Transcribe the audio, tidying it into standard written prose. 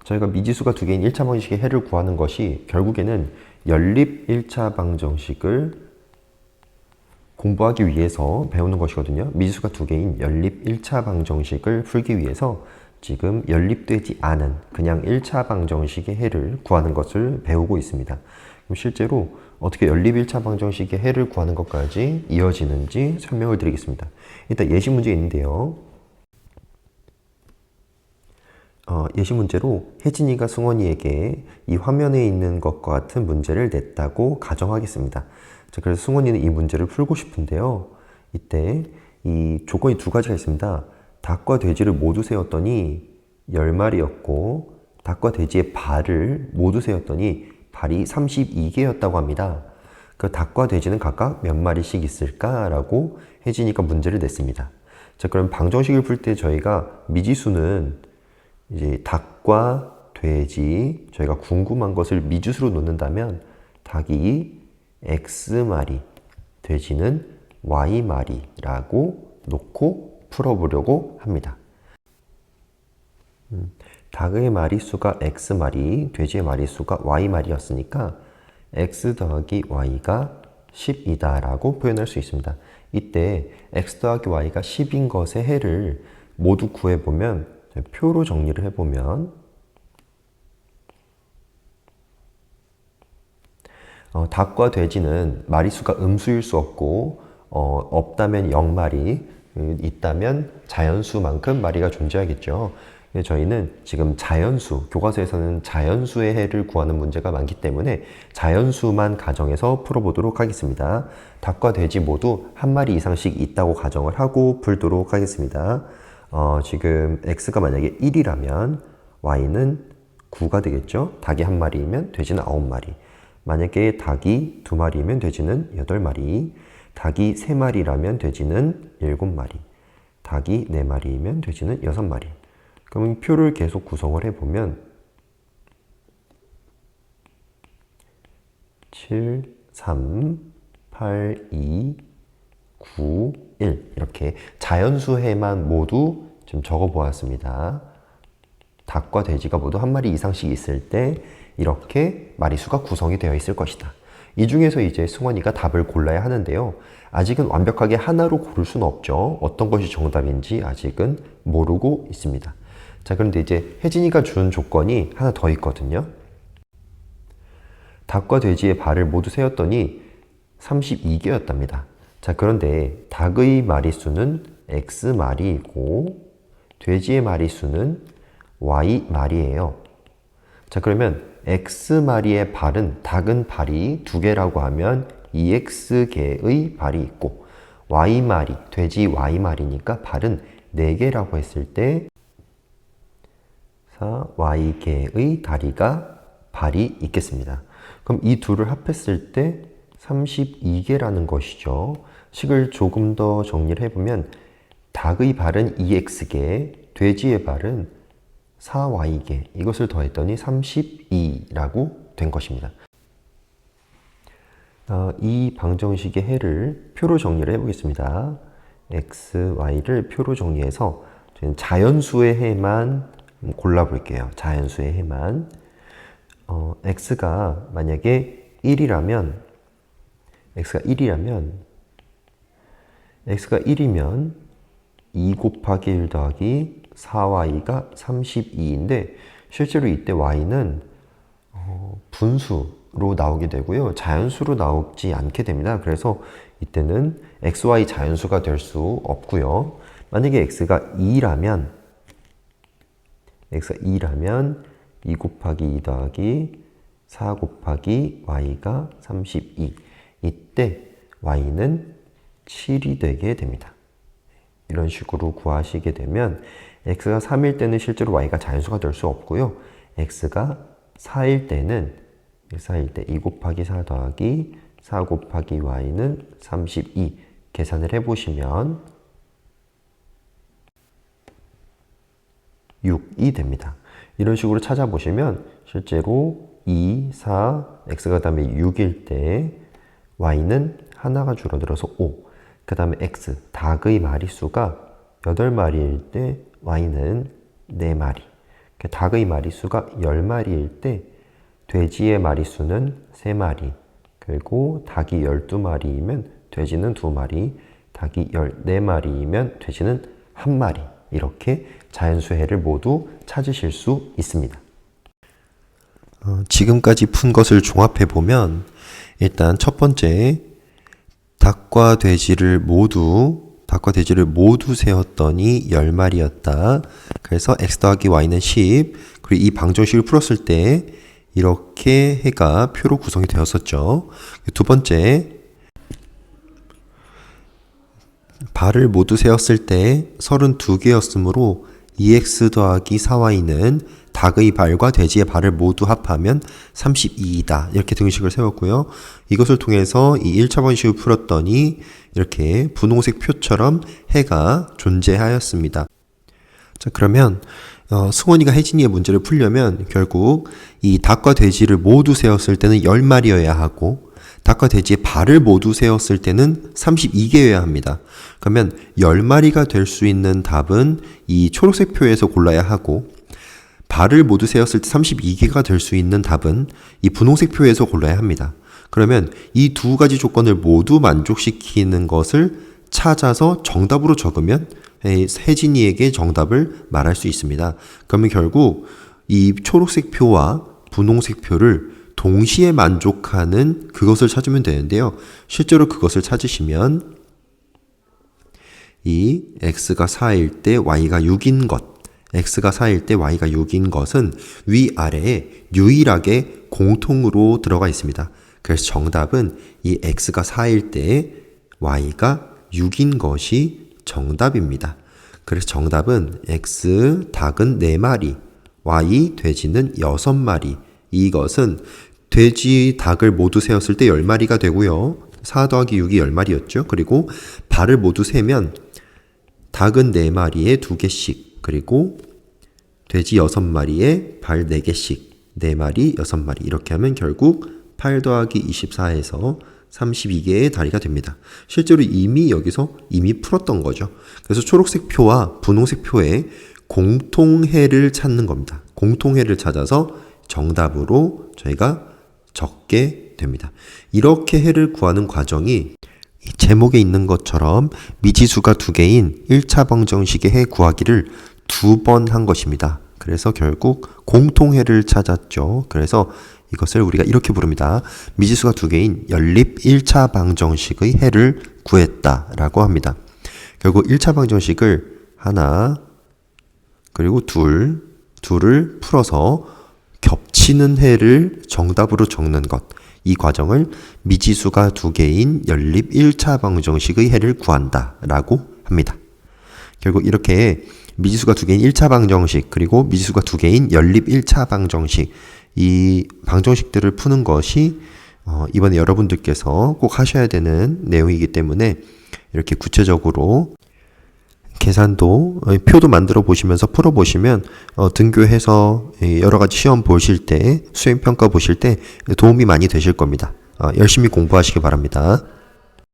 저희가 미지수가 두 개인 1차 방정식의 해를 구하는 것이 결국에는 연립 1차 방정식을 공부하기 위해서 배우는 것이거든요. 미지수가 두 개인 연립 1차 방정식을 풀기 위해서 지금 연립되지 않은 그냥 1차 방정식의 해를 구하는 것을 배우고 있습니다. 그럼 실제로 어떻게 연립 1차 방정식의 해를 구하는 것까지 이어지는지 설명을 드리겠습니다. 일단 예시 문제 있는데요. 예시 문제로 혜진이가 승원이에게 이 화면에 있는 것과 같은 문제를 냈다고 가정하겠습니다. 자, 그래서 승원이는 이 문제를 풀고 싶은데요. 이때 이 조건이 두 가지가 있습니다. 닭과 돼지를 모두 세웠더니 10마리였고 닭과 돼지의 발을 모두 세웠더니 발이 32개였다고 합니다. 그 닭과 돼지는 각각 몇 마리씩 있을까라고 혜진이가 문제를 냈습니다. 자, 그럼 방정식을 풀 때 저희가 미지수는 이제 닭과 돼지, 저희가 궁금한 것을 미지수로 놓는다면 닭이 X마리, 돼지는 Y마리라고 놓고 풀어보려고 합니다. 닭의 마리수가 X마리, 돼지의 마리수가 Y마리였으니까 X 더하기 Y가 10이다 라고 표현할 수 있습니다. 이때 X 더하기 Y가 10인 것의 해를 모두 구해보면 표로 정리를 해보면 닭과 돼지는 마리수가 음수일 수 없고 없다면 0마리, 있다면 자연수만큼 마리가 존재하겠죠. 저희는 지금 자연수, 교과서에서는 자연수의 해를 구하는 문제가 많기 때문에 자연수만 가정해서 풀어보도록 하겠습니다. 닭과 돼지 모두 한 마리 이상씩 있다고 가정을 하고 풀도록 하겠습니다. 지금 x가 만약에 1이라면 y는 9가 되겠죠. 닭이 한 마리이면 돼지는 9마리. 만약에 닭이 2마리이면 돼지는 8마리. 닭이 3마리라면 돼지는 7마리. 닭이 4마리이면 돼지는 6마리. 그럼 표를 계속 구성을 해보면 7, 3, 8, 2, 9, 1 이렇게 자연수해만 모두 좀 적어보았습니다. 닭과 돼지가 모두 한 마리 이상씩 있을 때 이렇게 마리수가 구성이 되어 있을 것이다. 이 중에서 이제 승원이가 답을 골라야 하는데요. 아직은 완벽하게 하나로 고를 수는 없죠. 어떤 것이 정답인지 아직은 모르고 있습니다. 자, 그런데 이제 혜진이가 준 조건이 하나 더 있거든요. 닭과 돼지의 발을 모두 세었더니 32개였답니다. 자, 그런데 닭의 마리수는 X마리이고 돼지의 마리수는 Y마리예요. 자, 그러면 X마리의 발은 닭은 발이 2개라고 하면 2X개의 발이 있고 Y마리, 돼지 Y마리니까 발은 4개라고 했을 때 4Y개의 다리가 발이 있겠습니다. 그럼 이 둘을 합했을 때 32개라는 것이죠. 식을 조금 더 정리를 해보면 닭의 발은 2x개, 돼지의 발은 4y개, 이것을 더했더니 32라고 된 것입니다. 이 방정식의 해를 표로 정리를 해보겠습니다. x, y를 표로 정리해서 자연수의 해만 골라볼게요. 자연수의 해만. x가 만약에 1이라면 x가 1이면 2 곱하기 1 더하기 4y가 32인데 실제로 이때 y는 분수로 나오게 되고요. 자연수로 나오지 않게 됩니다. 그래서 이때는 xy 자연수가 될 수 없고요. 만약에 x가 2라면 2 곱하기 2 더하기 4 곱하기 y가 32. 이때 y는 7이 되게 됩니다. 이런 식으로 구하시게 되면 x가 3일 때는 실제로 y가 자연수가 될 수 없고요. x가 4일 때는 2 곱하기 4 더하기 4 곱하기 y는 32 계산을 해보시면 6이 됩니다. 이런 식으로 찾아보시면 실제로 2, 4, x가 다음에 6일 때 y는 하나가 줄어들어서 5. 그 다음에 x, 닭의 마리수가 8마리일 때 y는 4마리. 닭의 마리수가 10마리일 때 돼지의 마리수는 3마리, 그리고 닭이 12마리이면 돼지는 2마리, 닭이 14마리이면 돼지는 1마리, 이렇게 자연수해를 모두 찾으실 수 있습니다. 지금까지 푼 것을 종합해보면 일단 첫 번째, 닭과 돼지를 모두 세었더니 10마리였다. 그래서 x 더하기 y는 10. 그리고 이 방정식을 풀었을 때 이렇게 해가 표로 구성이 되었었죠. 두 번째, 발을 모두 세었을 때 32개였으므로 2x 더하기 4y는 닭의 발과 돼지의 발을 모두 합하면 32이다. 이렇게 등식을 세웠고요. 이것을 통해서 이 1차 방식을 풀었더니 이렇게 분홍색 표처럼 해가 존재하였습니다. 자, 그러면 승원이가 혜진이의 문제를 풀려면 결국 이 닭과 돼지를 모두 세었을 때는 10마리여야 하고 닭과 돼지의 발을 모두 세었을 때는 32개여야 합니다. 그러면 10마리가 될 수 있는 답은 이 초록색 표에서 골라야 하고 발을 모두 세었을 때 32개가 될 수 있는 답은 이 분홍색 표에서 골라야 합니다. 그러면 이 두 가지 조건을 모두 만족시키는 것을 찾아서 정답으로 적으면 혜진이에게 정답을 말할 수 있습니다. 그러면 결국 이 초록색 표와 분홍색 표를 동시에 만족하는 그것을 찾으면 되는데요. 실제로 그것을 찾으시면 이 x가 4일 때 y가 6인 것, x가 4일 때 y가 6인 것은 위아래에 유일하게 공통으로 들어가 있습니다. 그래서 정답은 이 x가 4일 때 y가 6인 것이 정답입니다. 그래서 정답은 x 닭은 4마리, y 돼지는 6마리. 이것은 돼지 닭을 모두 세었을 때 10마리가 되고요. 4 더하기 6이 10마리였죠. 그리고 발을 모두 세면 닭은 4마리에 2개씩, 그리고 돼지 6마리에 발 4개씩, 4마리, 6마리 이렇게 하면 결국 8 더하기 24에서 32개의 다리가 됩니다. 실제로 이미 여기서 풀었던 거죠. 그래서 초록색 표와 분홍색 표의 공통해를 찾는 겁니다. 공통해를 찾아서 정답으로 저희가 적게 됩니다. 이렇게 해를 구하는 과정이 제목에 있는 것처럼 미지수가 2개인 1차 방정식의 해 구하기를 2번 한 것입니다. 그래서 결국 공통해를 찾았죠. 그래서 이것을 우리가 이렇게 부릅니다. 미지수가 2개인 연립 1차 방정식의 해를 구했다라고 합니다. 결국 1차 방정식을 하나, 그리고 둘을 풀어서 겹치는 해를 정답으로 적는 것. 이 과정을 미지수가 2개인 연립 1차 방정식의 해를 구한다라고 합니다. 결국 이렇게 미지수가 2개인 1차 방정식, 그리고 미지수가 2개인 연립 1차 방정식, 이 방정식들을 푸는 것이 이번에 여러분들께서 꼭 하셔야 되는 내용이기 때문에 이렇게 구체적으로 계산도, 표도 만들어 보시면서 풀어 보시면 등교해서 여러 가지 시험 보실 때, 수행평가 보실 때 도움이 많이 되실 겁니다. 열심히 공부하시기 바랍니다.